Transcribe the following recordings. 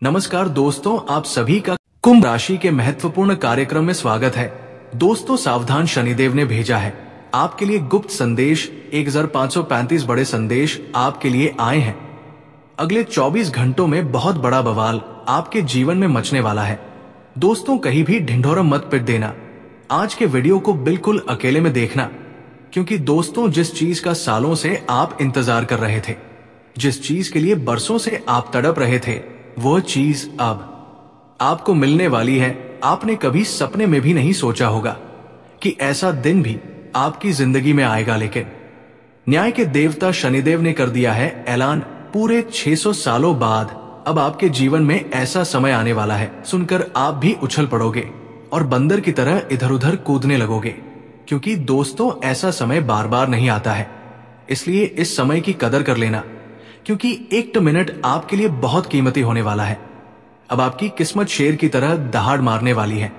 नमस्कार दोस्तों, आप सभी का कुंभ राशि के महत्वपूर्ण कार्यक्रम में स्वागत है। दोस्तों, सावधान, शनिदेव ने भेजा है आपके लिए गुप्त संदेश। 1535 बड़े संदेश आपके लिए आए हैं। अगले 24 घंटों में बहुत बड़ा बवाल आपके जीवन में मचने वाला है। दोस्तों, कहीं भी ढिंढोरा मत पिट देना। आज के वीडियो को बिल्कुल अकेले में देखना, क्योंकि दोस्तों, जिस चीज का सालों से आप इंतजार कर रहे थे, जिस चीज के लिए बरसों से आप तड़प रहे थे, वो चीज अब आपको मिलने वाली है। आपने कभी सपने में भी नहीं सोचा होगा कि ऐसा दिन भी आपकी जिंदगी में आएगा, लेकिन न्याय के देवता शनिदेव ने कर दिया है ऐलान। पूरे 600 सालों बाद अब आपके जीवन में ऐसा समय आने वाला है, सुनकर आप भी उछल पड़ोगे और बंदर की तरह इधर उधर कूदने लगोगे, क्योंकि दोस्तों, ऐसा समय बार बार नहीं आता है। इसलिए इस समय की कदर कर लेना, क्योंकि एक मिनट आपके लिए बहुत कीमती होने वाला है। अब आपकी किस्मत शेर की तरह दहाड़ मारने वाली है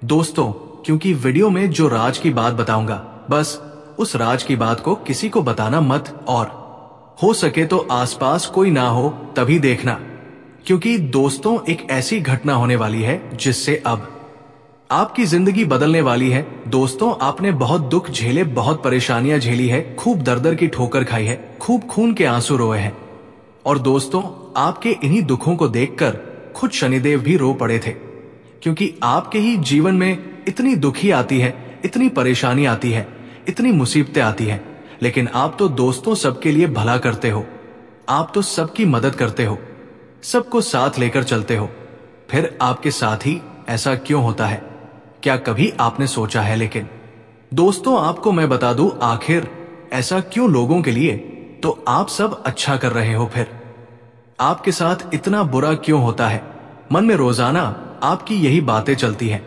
दोस्तों, क्योंकि वीडियो में जो राज की बात बताऊंगा, बस उस राज की बात को किसी को बताना मत, और हो सके तो आसपास कोई ना हो तभी देखना, क्योंकि दोस्तों, एक ऐसी घटना होने वाली है जिससे अब आपकी जिंदगी बदलने वाली है। दोस्तों, आपने बहुत दुख झेले, बहुत परेशानियां झेली है, खूब दर की ठोकर खाई है, खूब खून के आंसू रोए हैं, और दोस्तों, आपके इन्हीं दुखों को देखकर खुद शनिदेव भी रो पड़े थे, क्योंकि आपके ही जीवन में इतनी दुखी आती है, इतनी परेशानी आती है, इतनी मुसीबतें आती हैं, लेकिन आप तो दोस्तों सबके लिए भला करते हो, आप तो सबकी मदद करते हो, सबको साथ लेकर चलते हो। फिर आपके साथ ही ऐसा क्यों होता है? क्या कभी आपने सोचा है? लेकिन दोस्तों, आपको मैं बता दूं, आखिर ऐसा क्यों लोगों के लिए तो आप सब अच्छा कर रहे हो, फिर आपके साथ इतना बुरा क्यों होता है? मन में रोजाना आपकी यही बातें चलती हैं,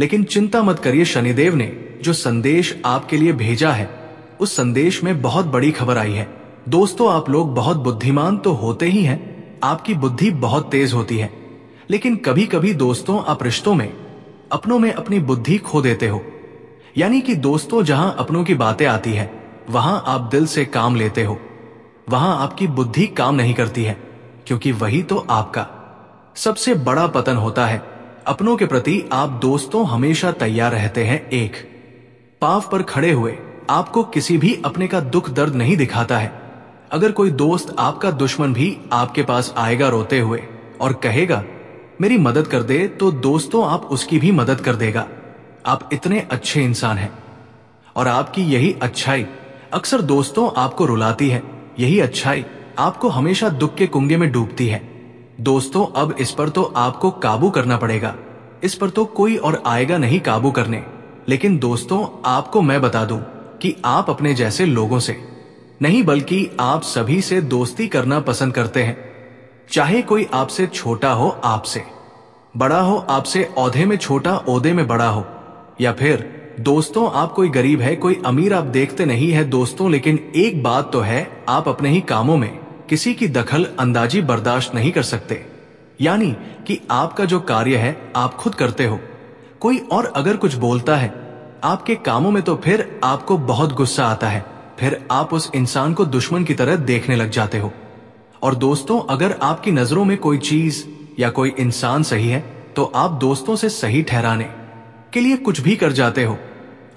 लेकिन चिंता मत करिए। शनिदेव ने जो संदेश आपके लिए भेजा है, उस संदेश में बहुत बड़ी खबर आई है। दोस्तों, आप लोग बहुत बुद्धिमान तो होते ही हैं, आपकी बुद्धि बहुत तेज होती है, लेकिन कभी कभी दोस्तों, आप रिश्तों में, अपनों में अपनी बुद्धि खो देते हो। यानी कि दोस्तों, जहां अपनों की बातें आती है, वहां आप दिल से काम लेते हो, वहां आपकी बुद्धि काम नहीं करती है, क्योंकि वही तो आपका सबसे बड़ा पतन होता है। अपनों के प्रति आप दोस्तों हमेशा तैयार रहते हैं, एक पांव पर खड़े हुए। आपको किसी भी अपने का दुख दर्द नहीं दिखाता है। अगर कोई दोस्त, आपका दुश्मन भी आपके पास आएगा रोते हुए और कहेगा मेरी मदद कर दे, तो दोस्तों, आप उसकी भी मदद कर देगा। आप इतने अच्छे इंसान हैं, और आपकी यही अच्छाई अक्सर दोस्तों आपको रुलाती है। यही अच्छाई आपको हमेशा दुख के कुंगे में डूबती है। दोस्तों, अब इस पर तो आपको काबू करना पड़ेगा। इस पर तो कोई और आएगा नहीं काबू करने। लेकिन दोस्तों, आपको मैं बता दूं कि आप अपने जैसे लोगों से नहीं, बल्कि आप सभी से दोस्ती करना पसंद करते हैं। चाहे कोई आपसे छोटा हो, आपसे बड़ा हो, आपसे औहदे में छोटा, ओहदे में बड़ा हो, या फिर दोस्तों, आप कोई गरीब है, कोई अमीर, आप देखते नहीं है दोस्तों। लेकिन एक बात तो है, आप अपने ही कामों में किसी की दखल अंदाजी बर्दाश्त नहीं कर सकते। यानी कि आपका जो कार्य है आप खुद करते हो। कोई और अगर कुछ बोलता है आपके कामों में, तो फिर आपको बहुत गुस्सा आता है। फिर आप उस इंसान को दुश्मन की तरह देखने लग जाते हो। और दोस्तों, अगर आपकी नजरों में कोई चीज या कोई इंसान सही है, तो आप दोस्तों से सही ठहराने के लिए कुछ भी कर जाते हो।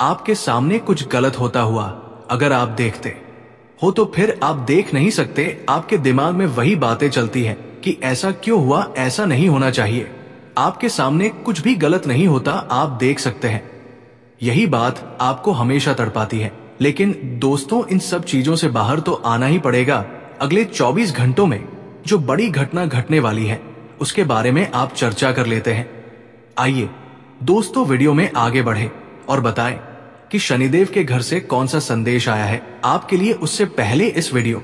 आपके सामने कुछ गलत होता हुआ अगर आप देखते हो, तो फिर आप देख नहीं सकते। आपके दिमाग में वही बातें चलती हैं कि ऐसा क्यों हुआ, ऐसा नहीं होना चाहिए। आपके सामने कुछ भी गलत नहीं होता, आप देख सकते हैं। यही बात आपको हमेशा तड़पाती है। लेकिन दोस्तों, इन सब चीजों से बाहर तो आना ही पड़ेगा। अगले 24 घंटों में जो बड़ी घटना घटने वाली है, उसके बारे में आप चर्चा कर लेते हैं। आइए दोस्तों, वीडियो में आगे बढ़े और बताएं कि शनिदेव के घर से कौन सा संदेश आया है आपके लिए। उससे पहले इस वीडियो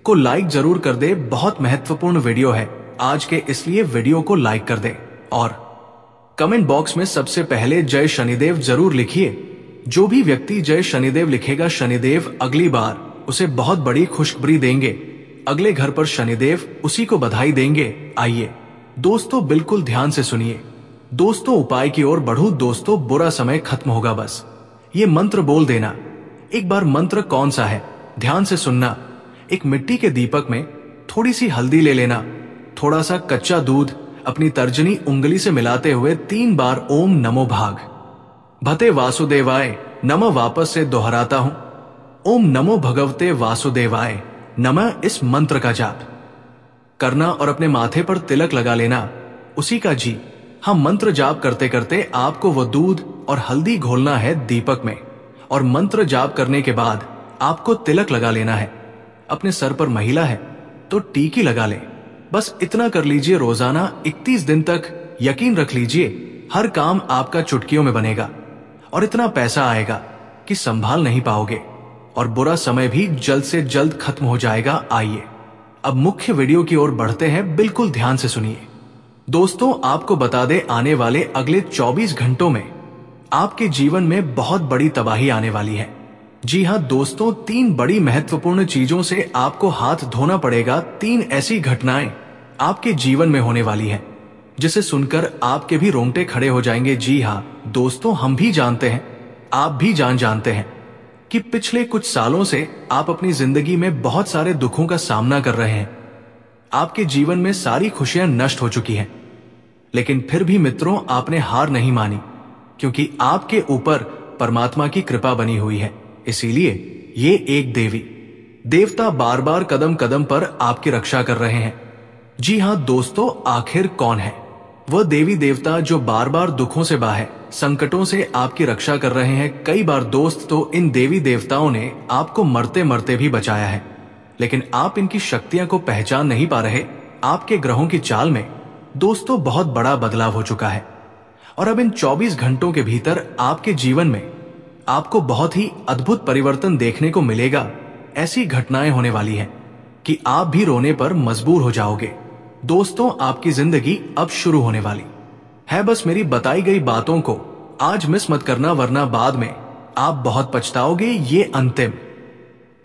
को लाइक जरूर कर दे। बहुत महत्वपूर्ण वीडियो है आज के, इसलिए वीडियो को लाइक कर दे और कमेंट बॉक्स में सबसे पहले जय शनिदेव जरूर लिखिए। जो भी व्यक्ति जय शनिदेव लिखेगा, शनिदेव अगली बार उसे बहुत बड़ी खुशखबरी देंगे। अगले घर पर शनिदेव उसी को बधाई देंगे। आइए दोस्तों, बिल्कुल ध्यान से सुनिए। दोस्तों, उपाय की ओर बढ़ूं। दोस्तों, बुरा समय खत्म होगा, बस ये मंत्र बोल देना। एक बार मंत्र कौन सा है, ध्यान से सुनना। एक मिट्टी के दीपक में थोड़ी सी हल्दी ले लेना, थोड़ा सा कच्चा दूध अपनी तर्जनी उंगली से मिलाते हुए 3 बार ओम नमो भाग भते वासुदेवाय नमः वापस से दोहराता हूं। ओम नमो भगवते वासुदेवाय नमः इस मंत्र का जाप करना और अपने माथे पर तिलक लगा लेना उसी का जी। हम मंत्र जाप करते करते आपको वो दूध और हल्दी घोलना है दीपक में, और मंत्र जाप करने के बाद आपको तिलक लगा लेना है। अपने सर पर महिला है तो टीकी लगा ले। बस इतना कर लीजिए रोजाना 31 दिन तक। यकीन रख लीजिए हर काम आपका चुटकियों में बनेगा और इतना पैसा आएगा कि संभाल नहीं पाओगे, और बुरा समय भी जल्द से जल्द खत्म हो जाएगा। आइए अब मुख्य वीडियो की ओर बढ़ते हैं, बिल्कुल ध्यान से सुनिए। दोस्तों, आपको बता दें आने वाले अगले 24 घंटों में आपके जीवन में बहुत बड़ी तबाही आने वाली है। जी हां दोस्तों, 3 बड़ी महत्वपूर्ण चीजों से आपको हाथ धोना पड़ेगा। 3 ऐसी घटनाएं आपके जीवन में होने वाली है जिसे सुनकर आपके भी रोंगटे खड़े हो जाएंगे। जी हां दोस्तों, हम भी जानते हैं, आप भी जानते हैं कि पिछले कुछ सालों से आप अपनी जिंदगी में बहुत सारे दुखों का सामना कर रहे हैं। आपके जीवन में सारी खुशियां नष्ट हो चुकी हैं, लेकिन फिर भी मित्रों आपने हार नहीं मानी, क्योंकि आपके ऊपर परमात्मा की कृपा बनी हुई है। इसीलिए ये एक देवता बार बार कदम कदम पर आपकी रक्षा कर रहे हैं। जी हां दोस्तों, आखिर कौन है वह देवी देवता जो बार बार दुखों से बाहर संकटों से आपकी रक्षा कर रहे हैं? कई बार दोस्त तो इन देवी देवताओं ने आपको मरते मरते भी बचाया है, लेकिन आप इनकी शक्तियां को पहचान नहीं पा रहे। आपके ग्रहों की चाल में दोस्तों बहुत बड़ा बदलाव हो चुका है, और अब इन 24 घंटों के भीतर आपके जीवन में आपको बहुत ही अद्भुत परिवर्तन देखने को मिलेगा। ऐसी घटनाएं होने वाली हैं कि आप भी रोने पर मजबूर हो जाओगे। दोस्तों, आपकी जिंदगी अब शुरू होने वाली है। बस मेरी बताई गई बातों को आज मिस मत करना, वरना बाद में आप बहुत पछताओगे। ये अंतिम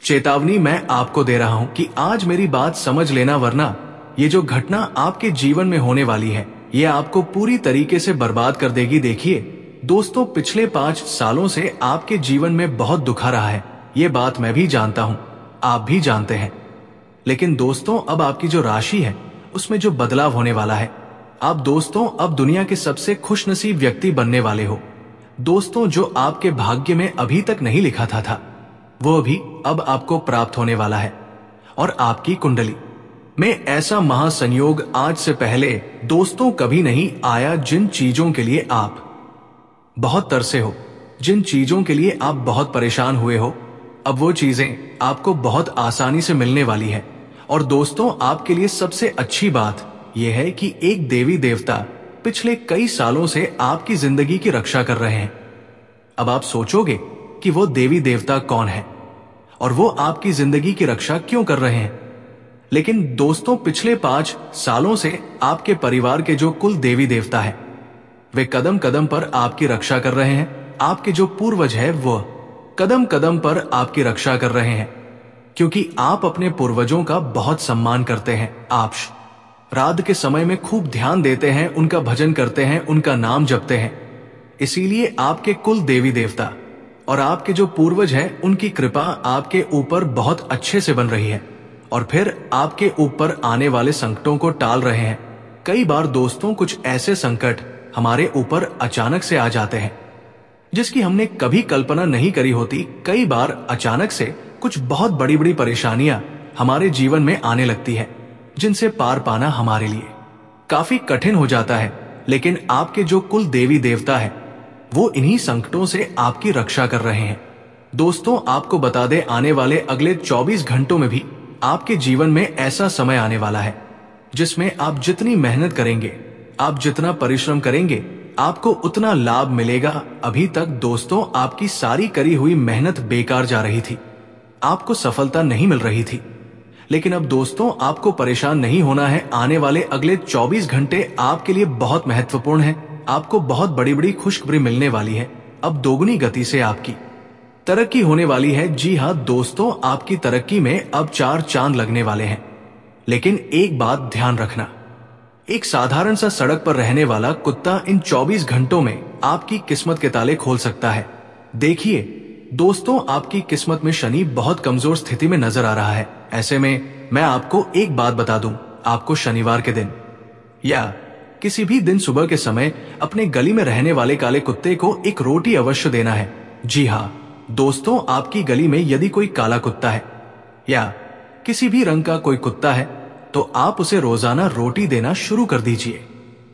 चेतावनी मैं आपको दे रहा हूं कि आज मेरी बात समझ लेना, वरना ये जो घटना आपके जीवन में होने वाली है ये आपको पूरी तरीके से बर्बाद कर देगी। देखिए दोस्तों, पिछले 5 सालों से आपके जीवन में बहुत दुख आ रहा है। ये बात मैं भी जानता हूं, आप भी जानते हैं। लेकिन दोस्तों, अब आपकी जो राशि है उसमें जो बदलाव होने वाला है, आप दोस्तों अब दुनिया के सबसे खुशनसीब व्यक्ति बनने वाले हो। दोस्तों, जो आपके भाग्य में अभी तक नहीं लिखा था वो भी अब आपको प्राप्त होने वाला है। और आपकी कुंडली में ऐसा महासंयोग आज से पहले दोस्तों कभी नहीं आया। जिन चीजों के लिए आप बहुत तरसे हो, जिन चीजों के लिए आप बहुत परेशान हुए हो, अब वो चीजें आपको बहुत आसानी से मिलने वाली है। और दोस्तों, आपके लिए सबसे अच्छी बात यह है कि एक देवी देवता पिछले कई सालों से आपकी जिंदगी की रक्षा कर रहे हैं। अब आप सोचोगे कि वो देवी देवता कौन है और वो आपकी जिंदगी की रक्षा क्यों कर रहे हैं। लेकिन दोस्तों, पिछले 5 सालों से आपके परिवार के जो कुल देवी देवता है वे कदम कदम पर आपकी रक्षा कर रहे हैं। आपके जो पूर्वज है वो कदम कदम पर आपकी रक्षा कर रहे हैं, क्योंकि आप अपने पूर्वजों का बहुत सम्मान करते हैं। आप रात के समय में खूब ध्यान देते हैं, उनका भजन करते हैं, उनका नाम जपते हैं। इसीलिए आपके कुल देवी देवता और आपके जो पूर्वज हैं उनकी कृपा आपके ऊपर बहुत अच्छे से बन रही है, और फिर आपके ऊपर आने वाले संकटों को टाल रहे हैं। कई बार दोस्तों, कुछ ऐसे संकट हमारे ऊपर अचानक से आ जाते हैं जिसकी हमने कभी कल्पना नहीं करी होती। कई बार अचानक से कुछ बहुत बड़ी बड़ी परेशानियां हमारे जीवन में आने लगती है, जिनसे पार पाना हमारे लिए काफी कठिन हो जाता है। लेकिन आपके जो कुल देवी देवता है वो इन्हीं संकटों से आपकी रक्षा कर रहे हैं। दोस्तों, आपको बता दें आने वाले अगले 24 घंटों में भी आपके जीवन में ऐसा समय आने वाला है जिसमें आप जितनी मेहनत करेंगे, आप जितना परिश्रम करेंगे, आपको उतना लाभ मिलेगा। अभी तक दोस्तों आपकी सारी करी हुई मेहनत बेकार जा रही थी, आपको सफलता नहीं मिल रही थी। लेकिन अब दोस्तों आपको परेशान नहीं होना है। आने वाले अगले 24 घंटे आपके लिए बहुत महत्वपूर्ण है। आपको बहुत बड़ी बड़ी खुशखबरी मिलने वाली है। अब दोगुनी गति से आपकी तरक्की होने वाली है। जी हाँ दोस्तों, आपकी तरक्की में अब 4 चांद लगने वाले हैं। लेकिन एक बात ध्यान रखना, एक साधारण सा सड़क पर रहने वाला कुत्ता इन 24 घंटों में आपकी किस्मत के ताले खोल सकता है। देखिए दोस्तों, आपकी किस्मत में शनि बहुत कमजोर स्थिति में नजर आ रहा है। ऐसे में मैं आपको एक बात बता दूं, आपको शनिवार के दिन या किसी भी दिन सुबह के समय अपने गली में रहने वाले काले कुत्ते को एक रोटी अवश्य देना है। जी हाँ दोस्तों, आपकी गली में यदि कोई काला कुत्ता है या किसी भी रंग का कोई कुत्ता है तो आप उसे रोजाना रोटी देना शुरू कर दीजिए।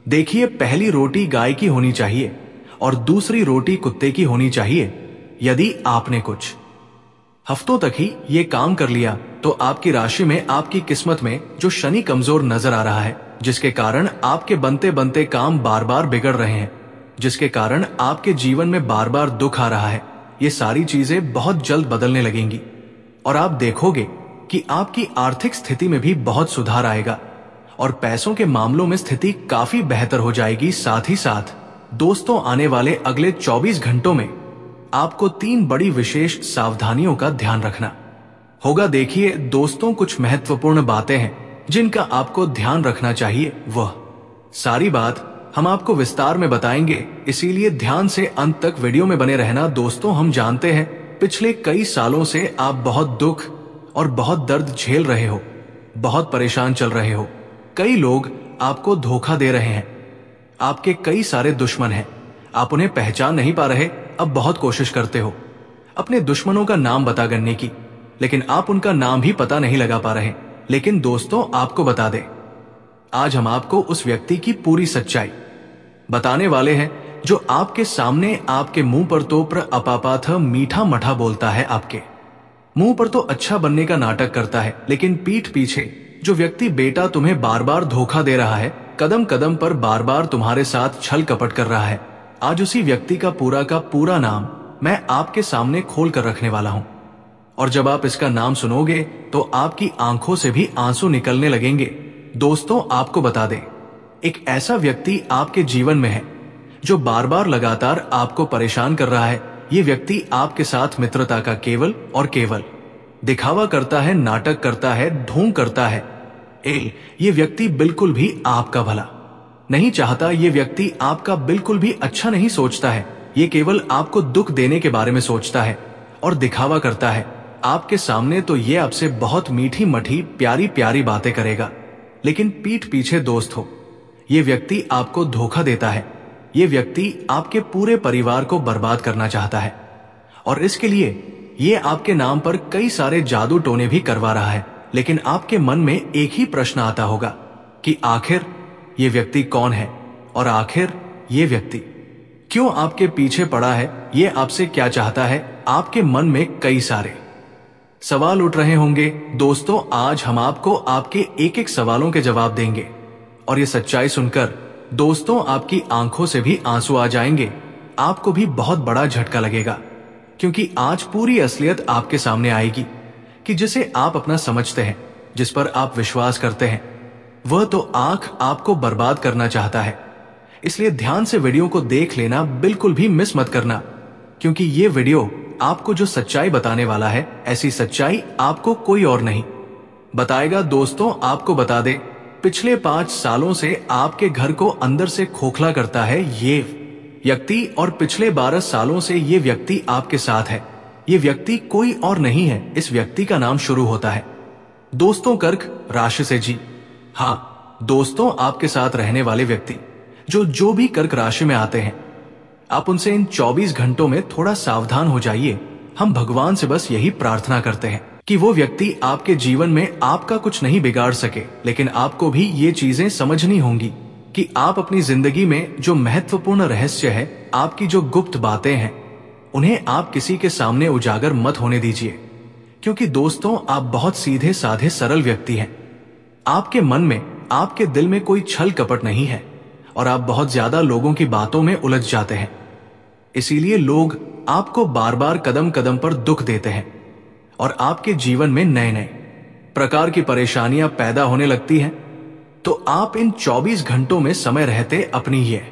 देखिए, पहली रोटी गाय की होनी चाहिए और दूसरी रोटी कुत्ते की होनी चाहिए। यदि आपने कुछ हफ्तों तक ही ये काम कर लिया तो आपकी राशि में, आपकी किस्मत में जो शनि कमजोर नजर आ रहा है, जिसके कारण आपके बनते बनते काम बार बार बिगड़ रहे हैं, जिसके कारण आपके जीवन में बार बार दुख आ रहा है, ये सारी चीजें बहुत जल्द बदलने लगेंगी और आप देखोगे कि आपकी आर्थिक स्थिति में भी बहुत सुधार आएगा और पैसों के मामलों में स्थिति काफी बेहतर हो जाएगी। साथ ही साथ दोस्तों, आने वाले अगले 24 घंटों में आपको 3 बड़ी विशेष सावधानियों का ध्यान रखना होगा। देखिए दोस्तों, कुछ महत्वपूर्ण बातें हैं जिनका आपको ध्यान रखना चाहिए। वह सारी बात हम आपको विस्तार में बताएंगे, इसीलिए ध्यान से अंत तक वीडियो में बने रहना। दोस्तों, हम जानते हैं पिछले कई सालों से आप बहुत दुख और बहुत दर्द झेल रहे हो, बहुत परेशान चल रहे हो। कई लोग आपको धोखा दे रहे हैं, आपके कई सारे दुश्मन हैं, आप उन्हें पहचान नहीं पा रहे। अब बहुत कोशिश करते हो अपने दुश्मनों का नाम पता करने की, लेकिन आप उनका नाम भी पता नहीं लगा पा रहे। लेकिन दोस्तों, आपको बता दें, आज हम आपको उस व्यक्ति की पूरी सच्चाई बताने वाले हैं जो आपके सामने आपके मुंह पर तो अपापाथ मीठा मठा बोलता है, आपके मुंह पर तो अच्छा बनने का नाटक करता है, लेकिन पीठ पीछे जो व्यक्ति बेटा तुम्हें बार बार धोखा दे रहा है, कदम कदम पर बार बार तुम्हारे साथ छल कपट कर रहा है, आज उसी व्यक्ति का पूरा नाम मैं आपके सामने खोल कर रखने वाला हूं। और जब आप इसका नाम सुनोगे तो आपकी आंखों से भी आंसू निकलने लगेंगे। दोस्तों, आपको बता दें, एक ऐसा व्यक्ति आपके जीवन में है जो बार बार लगातार आपको परेशान कर रहा है। ये व्यक्ति आपके साथ मित्रता का केवल और केवल दिखावा करता है, नाटक करता है, ढोंग करता है। ये व्यक्ति बिल्कुल भी आपका भला नहीं चाहता। ये व्यक्ति आपका बिल्कुल भी अच्छा नहीं सोचता है। ये केवल आपको दुख देने के बारे में सोचता है और दिखावा करता है आपके सामने। तो ये आपसे बहुत मीठी मठी प्यारी प्यारी बातें करेगा, लेकिन पीठ पीछे दोस्त हो, ये व्यक्ति आपको धोखा देता है। ये व्यक्ति आपके पूरे परिवार को बर्बाद करना चाहता है और इसके लिए ये आपके नाम पर कई सारे जादू टोने भी करवा रहा है। लेकिन आपके मन में एक ही प्रश्न आता होगा कि आखिर ये व्यक्ति कौन है और आखिर ये व्यक्ति क्यों आपके पीछे पड़ा है, ये आपसे क्या चाहता है। आपके मन में कई सारे सवाल उठ रहे होंगे। दोस्तों, आज हम आपको आपके एक एक सवालों के जवाब देंगे और ये सच्चाई सुनकर दोस्तों आपकी आंखों से भी आंसू आ जाएंगे। आपको भी बहुत बड़ा झटका लगेगा, क्योंकि आज पूरी असलियत आपके सामने आएगी कि जिसे आप अपना समझते हैं, जिस पर आप विश्वास करते हैं, वह तो आंख आपको बर्बाद करना चाहता है। इसलिए ध्यान से वीडियो को देख लेना, बिल्कुल भी मिस मत करना, क्योंकि ये वीडियो आपको जो सच्चाई बताने वाला है, ऐसी सच्चाई आपको कोई और नहीं बताएगा। दोस्तों, आपको बता दे, पिछले 5 सालों से आपके घर को अंदर से खोखला करता है ये व्यक्ति और पिछले 12 सालों से ये व्यक्ति आपके साथ है। ये व्यक्ति कोई और नहीं है। इस व्यक्ति का नाम शुरू होता है दोस्तों कर्क राशि से। जी हाँ दोस्तों, आपके साथ रहने वाले व्यक्ति जो भी कर्क राशि में आते हैं, आप उनसे इन 24 घंटों में थोड़ा सावधान हो जाइए। हम भगवान से बस यही प्रार्थना करते हैं कि वो व्यक्ति आपके जीवन में आपका कुछ नहीं बिगाड़ सके, लेकिन आपको भी ये चीजें समझनी होंगी कि आप अपनी जिंदगी में जो महत्वपूर्ण रहस्य है, आपकी जो गुप्त बातें हैं, उन्हें आप किसी के सामने उजागर मत होने दीजिए। क्योंकि दोस्तों, आप बहुत सीधे साधे सरल व्यक्ति हैं। आपके मन में, आपके दिल में कोई छल कपट नहीं है और आप बहुत ज्यादा लोगों की बातों में उलझ जाते हैं। इसीलिए लोग आपको बार बार कदम कदम पर दुख देते हैं और आपके जीवन में नए नए प्रकार की परेशानियां पैदा होने लगती हैं। तो आप इन 24 घंटों में समय रहते अपनी ये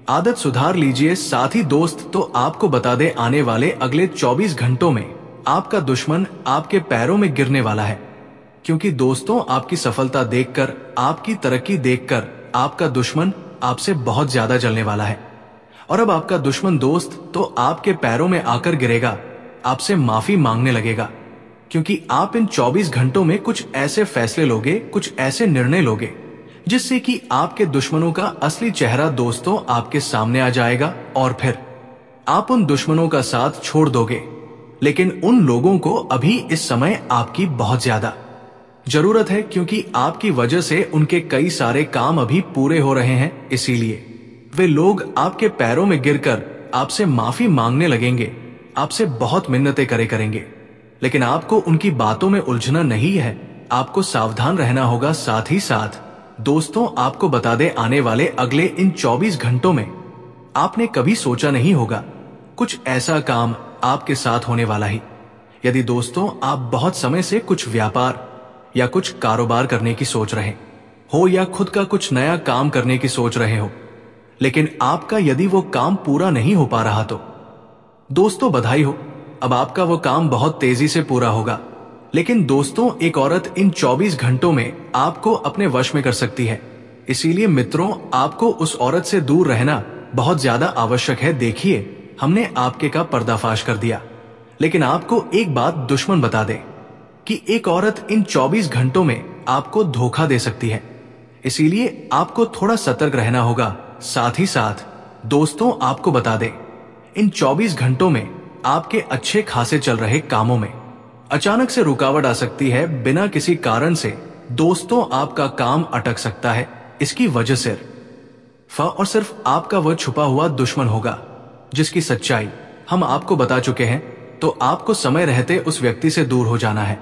आदत सुधार लीजिए। साथ ही दोस्त, तो आपको बता दे, आने वाले अगले 24 घंटों में आपका दुश्मन आपके पैरों में गिरने वाला है। क्योंकि दोस्तों, आपकी सफलता देखकर, आपकी तरक्की देखकर आपका दुश्मन आपसे बहुत ज्यादा जलने वाला है। और अब आपका दुश्मन दोस्त तो आपके पैरों में आकर गिरेगा, आपसे माफी मांगने लगेगा। क्योंकि आप इन 24 घंटों में कुछ ऐसे फैसले लोगे, कुछ ऐसे निर्णय लोगे जिससे कि आपके दुश्मनों का असली चेहरा दोस्तों आपके सामने आ जाएगा और फिर आप उन दुश्मनों का साथ छोड़ दोगे। लेकिन उन लोगों को अभी इस समय आपकी बहुत ज्यादा जरूरत है, क्योंकि आपकी वजह से उनके कई सारे काम अभी पूरे हो रहे हैं। इसीलिए वे लोग आपके पैरों में गिरकर आपसे माफी मांगने लगेंगे, आपसे बहुत मिन्नतें करेंगे। लेकिन आपको उनकी बातों में उलझना नहीं है, आपको सावधान रहना होगा। साथ ही साथ दोस्तों, आपको बता दे, आने वाले अगले इन 24 घंटों में आपने कभी सोचा नहीं होगा कुछ ऐसा काम आपके साथ होने वाला ही। यदि दोस्तों आप बहुत समय से कुछ व्यापार या कुछ कारोबार करने की सोच रहे हो या खुद का कुछ नया काम करने की सोच रहे हो, लेकिन आपका यदि वो काम पूरा नहीं हो पा रहा तो दोस्तों बधाई हो, अब आपका वो काम बहुत तेजी से पूरा होगा। लेकिन दोस्तों, एक औरत इन 24 घंटों में आपको अपने वश में कर सकती है। इसीलिए मित्रों, आपको उस औरत से दूर रहना बहुत ज्यादा आवश्यक है। देखिए, हमने आपके का पर्दाफाश कर दिया, लेकिन आपको एक बात दुश्मन बता दे कि एक औरत इन 24 घंटों में आपको धोखा दे सकती है। इसीलिए आपको थोड़ा सतर्क रहना होगा। साथ ही साथ दोस्तों, आपको बता दे, इन 24 घंटों में आपके अच्छे खासे चल रहे कामों में अचानक से रुकावट आ सकती है। बिना किसी कारण से दोस्तों आपका काम अटक सकता है। इसकी वजह सिर्फ और सिर्फ आपका वह छुपा हुआ दुश्मन होगा, जिसकी सच्चाई हम आपको बता चुके हैं। तो आपको समय रहते उस व्यक्ति से दूर हो जाना है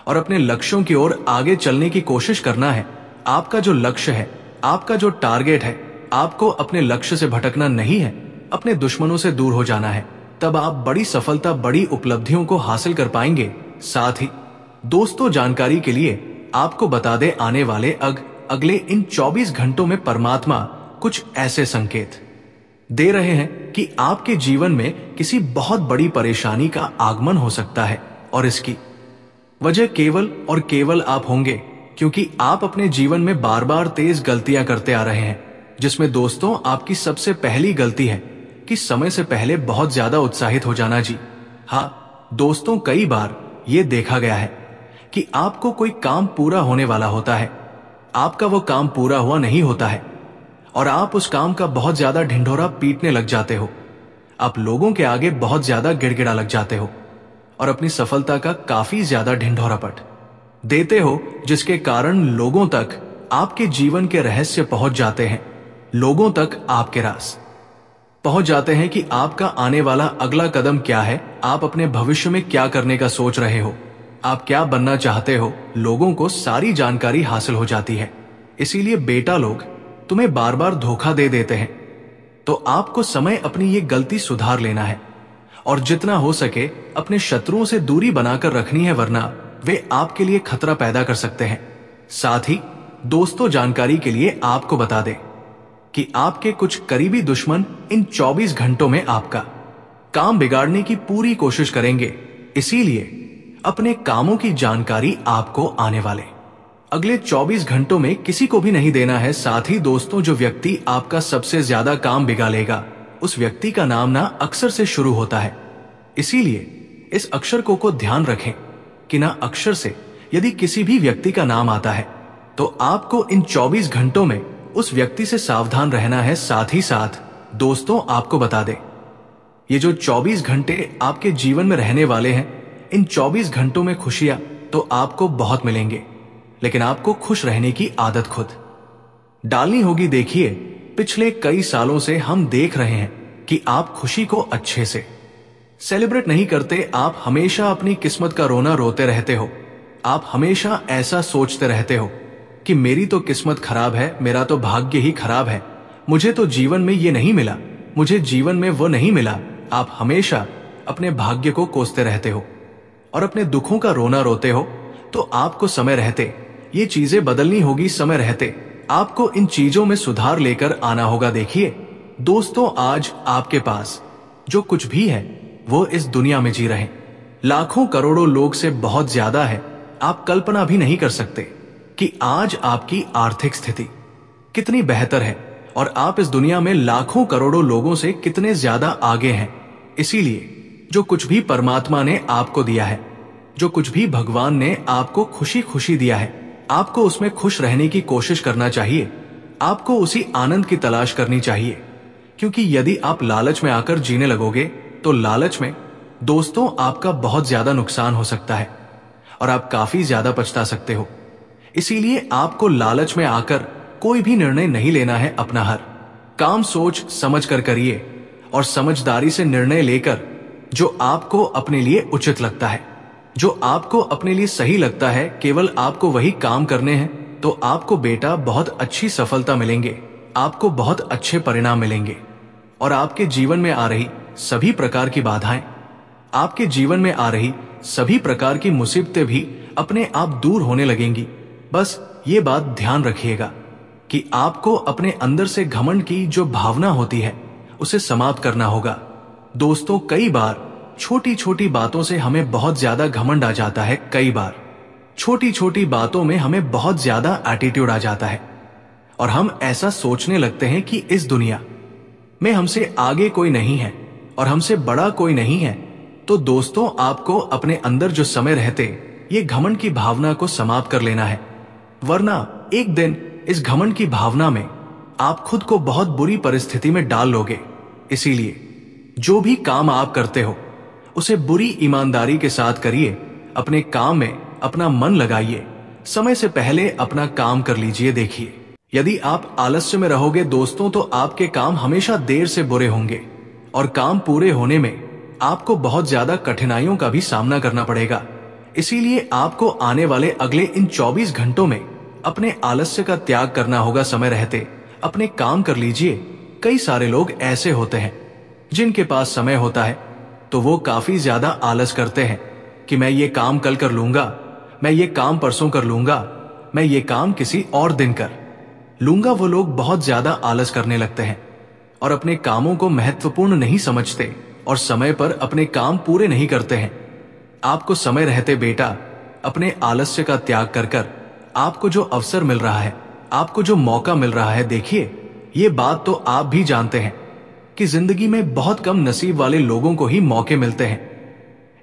और अपने लक्ष्यों की ओर आगे चलने की कोशिश करना है। आपका जो लक्ष्य है, आपका जो टारगेट है, आपको अपने लक्ष्य से भटकना नहीं है, अपने दुश्मनों से दूर हो जाना है। तब आप बड़ी सफलता, बड़ी उपलब्धियों को हासिल कर पाएंगे। साथ ही दोस्तों, जानकारी के लिए आपको बता दे, आने वाले अगले इन 24 घंटों में परमात्मा कुछ ऐसे संकेत दे रहे हैं कि आपके जीवन में किसी बहुत बड़ी परेशानी का आगमन हो सकता है। और इसकी वजह केवल और केवल आप होंगे, क्योंकि आप अपने जीवन में बार बार तेज गलतियां करते आ रहे हैं, जिसमें दोस्तों आपकी सबसे पहली गलती है कि समय से पहले बहुत ज्यादा उत्साहित हो जाना। जी हाँ दोस्तों, कई बार ये देखा गया है कि आपको कोई काम पूरा होने वाला होता है, आपका वो काम पूरा हुआ नहीं होता है और आप उस काम का बहुत ज्यादा ढिंढोरा पीटने लग जाते हो। आप लोगों के आगे बहुत ज्यादा गिड़गिड़ा लग जाते हो और अपनी सफलता का काफी ज्यादा ढिंढोरा पट देते हो, जिसके कारण लोगों तक आपके जीवन के रहस्य पहुंच जाते हैं। लोगों तक आपके राज पहुंच जाते हैं कि आपका आने वाला अगला कदम क्या है, आप अपने भविष्य में क्या करने का सोच रहे हो, आप क्या बनना चाहते हो। लोगों को सारी जानकारी हासिल हो जाती है। इसीलिए बेटा, लोग तुम्हें बार बार धोखा दे देते हैं, तो आपको समय अपनी ये गलती सुधार लेना है और जितना हो सके अपने शत्रुओं से दूरी बनाकर रखनी है, वरना वे आपके लिए खतरा पैदा कर सकते हैं। साथ ही दोस्तों, जानकारी के लिए आपको बता दें कि आपके कुछ करीबी दुश्मन इन 24 घंटों में आपका काम बिगाड़ने की पूरी कोशिश करेंगे। इसीलिए अपने कामों की जानकारी आपको आने वाले अगले 24 घंटों में किसी को भी नहीं देना है। साथ ही दोस्तों, जो व्यक्ति आपका सबसे ज्यादा काम बिगाड़ेगा, उस व्यक्ति का नाम ना अक्षर से शुरू होता है। इसीलिए इस अक्षर को ध्यान रखें कि ना अक्षर से यदि किसी भी व्यक्ति का नाम आता है तो आपको इन 24 घंटों में उस व्यक्ति से सावधान रहना है। साथ ही साथ दोस्तों, आपको बता दें, ये जो 24 घंटे आपके जीवन में रहने वाले हैं, इन 24 घंटों में खुशियां तो आपको बहुत मिलेंगे, लेकिन आपको खुश रहने की आदत खुद डालनी होगी। देखिए, पिछले कई सालों से हम देख रहे हैं कि आप खुशी को अच्छे से सेलिब्रेट नहीं करते। आप हमेशा अपनी किस्मत का रोना रोते रहते हो। आप हमेशा ऐसा सोचते रहते हो कि मेरी तो किस्मत खराब है, मेरा तो भाग्य ही खराब है, मुझे तो जीवन में ये नहीं मिला, मुझे जीवन में वो नहीं मिला। आप हमेशा अपने भाग्य को कोसते रहते हो और अपने दुखों का रोना रोते हो। तो आपको समय रहते ये चीजें बदलनी होगी। समय रहते आपको इन चीजों में सुधार लेकर आना होगा। देखिए दोस्तों, आज आपके पास जो कुछ भी है वो इस दुनिया में जी रहे लाखों करोड़ों लोग से बहुत ज्यादा है। आप कल्पना भी नहीं कर सकते कि आज आपकी आर्थिक स्थिति कितनी बेहतर है और आप इस दुनिया में लाखों करोड़ों लोगों से कितने ज्यादा आगे हैं। इसीलिए जो कुछ भी परमात्मा ने आपको दिया है, जो कुछ भी भगवान ने आपको खुशी खुशी दिया है, आपको उसमें खुश रहने की कोशिश करना चाहिए। आपको उसी आनंद की तलाश करनी चाहिए, क्योंकि यदि आप लालच में आकर जीने लगोगे तो लालच में दोस्तों आपका बहुत ज्यादा नुकसान हो सकता है और आप काफी ज्यादा पछता सकते हो। इसीलिए आपको लालच में आकर कोई भी निर्णय नहीं लेना है। अपना हर काम सोच समझ कर करिए और समझदारी से निर्णय लेकर जो आपको अपने लिए उचित लगता है, जो आपको अपने लिए सही लगता है, केवल आपको वही काम करने हैं, तो आपको बेटा बहुत अच्छी सफलता मिलेंगे, आपको बहुत अच्छे परिणाम मिलेंगे और आपके जीवन में आ रही सभी प्रकार की बाधाएं, आपके जीवन में आ रही सभी प्रकार की मुसीबतें भी अपने आप दूर होने लगेंगी। बस ये बात ध्यान रखिएगा कि आपको अपने अंदर से घमंड की जो भावना होती है उसे समाप्त करना होगा। दोस्तों, कई बार छोटी छोटी बातों से हमें बहुत ज्यादा घमंड आ जाता है। कई बार छोटी छोटी बातों में हमें बहुत ज्यादा एटीट्यूड आ जाता है और हम ऐसा सोचने लगते हैं कि इस दुनिया में हमसे आगे कोई नहीं है और हमसे बड़ा कोई नहीं है। तो दोस्तों, आपको अपने अंदर जो समय रहते ये घमंड की भावना को समाप्त कर लेना है, वरना एक दिन इस घमंड की भावना में आप खुद को बहुत बुरी परिस्थिति में डाल लोगे। इसीलिए जो भी काम आप करते हो उसे बुरी ईमानदारी के साथ करिए। अपने काम में अपना मन लगाइए, समय से पहले अपना काम कर लीजिए। देखिए, यदि आप आलस्य में रहोगे दोस्तों तो आपके काम हमेशा देर से बुरे होंगे और काम पूरे होने में आपको बहुत ज्यादा कठिनाइयों का भी सामना करना पड़ेगा। इसीलिए आपको आने वाले अगले इन 24 घंटों में अपने आलस्य का त्याग करना होगा। समय रहते अपने काम कर लीजिए। कई सारे लोग ऐसे होते हैं जिनके पास समय होता है तो वो काफी ज्यादा आलस करते हैं कि मैं ये काम कल कर लूंगा, मैं ये काम परसों कर लूंगा, मैं ये काम किसी और दिन कर लूंगा। वो लोग बहुत ज्यादा आलस करने लगते हैं और अपने कामों को महत्वपूर्ण नहीं समझते और समय पर अपने काम पूरे नहीं करते हैं। आपको समय रहते बेटा अपने आलस्य का त्याग कर आपको जो अवसर मिल रहा है, आपको जो मौका मिल रहा है, देखिए ये बात तो आप भी जानते हैं कि जिंदगी में बहुत कम नसीब वाले लोगों को ही मौके मिलते हैं।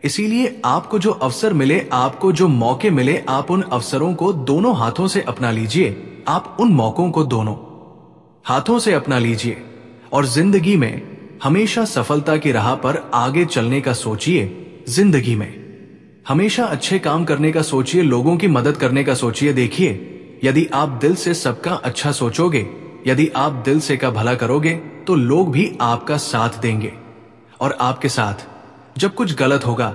इसीलिए आपको जो अवसर मिले, आपको जो मौके मिले, आप उन अवसरों को दोनों हाथों से अपना लीजिए। आप उन मौकों को दोनों हाथों से अपना लीजिए और जिंदगी में हमेशा सफलता की राह पर आगे चलने का सोचिए। जिंदगी में हमेशा अच्छे काम करने का सोचिए, लोगों की मदद करने का सोचिए। देखिए, यदि आप दिल से सबका अच्छा सोचोगे, यदि आप दिल से का भला करोगे तो लोग भी आपका साथ देंगे और आपके साथ जब कुछ गलत होगा,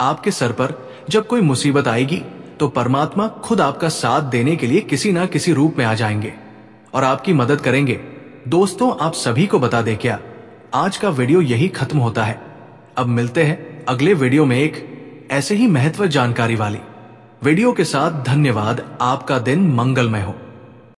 आपके सर पर जब कोई मुसीबत आएगी तो परमात्मा खुद आपका साथ देने के लिए किसी ना किसी रूप में आ जाएंगे और आपकी मदद करेंगे। दोस्तों, आप सभी को बता दें क्या आज का वीडियो यही खत्म होता है। अब मिलते हैं अगले वीडियो में एक ऐसे ही महत्व जानकारी वाली वीडियो के साथ। धन्यवाद। आपका दिन मंगलमय हो।